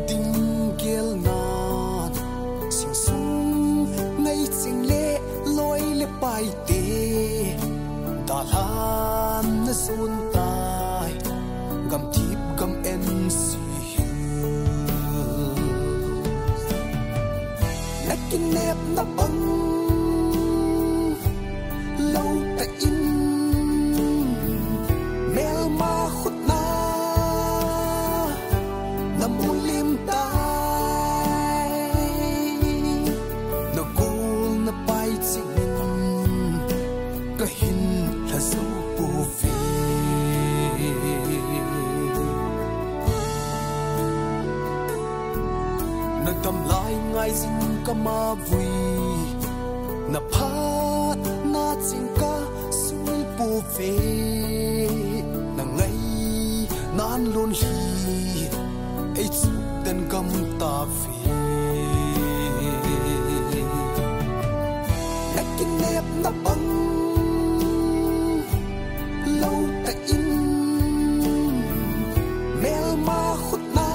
ding gel nan sing sung ngay sing le loi le pai te da lan na sun tai gam tip gam en si na kin nep na bang lâu ta in mel ma khut na nam lim tai na gul na pai ching ka hin la zo pu vi na dam lai ngai zing ka ma vui na phat na ching ka sui pu ve na ngai nan lun hi ei chu den gam ta ve na kin nep na bang lâu ta in mel ma khut na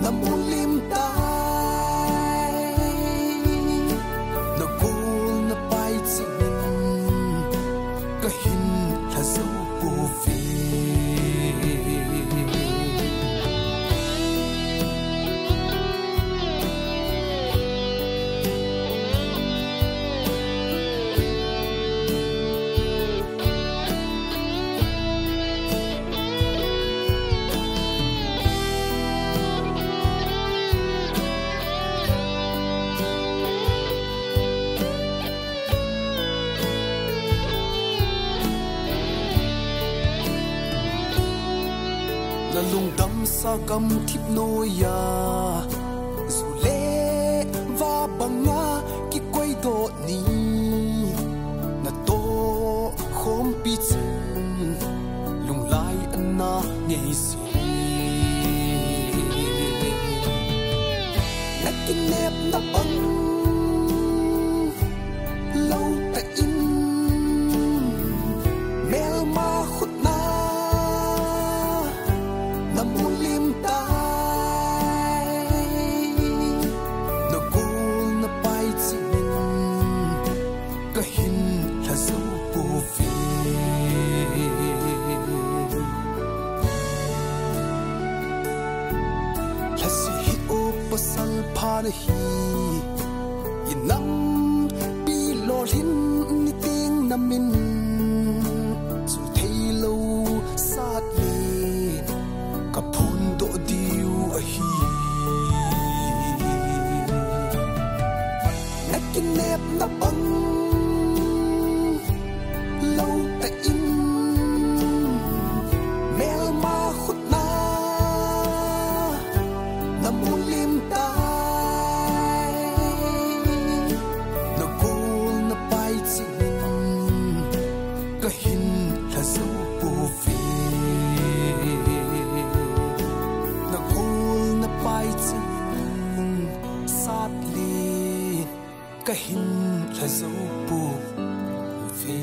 na mu lim tai na gul na pai ching ka hin la zo pu vi na lung dam sa gam thip no ya zu le va banga ki koi do ni na to khom pi chen lung lai anna ngei si na kin nep na bang lâu ta in mel ma khut na na mu lim tai na gul na pai ching ka hin la zo pu vi la si hi o pasal phan hi inam pi lo hin ni ting na min chu thei lo sat le ka phun do diu a hi na kin nep na bang lâu ta in mel ma khut na na mu lim tai na gul na pai ching ka hin la zo pu vi na gul na pai ching sat li ka hin la zo pu ve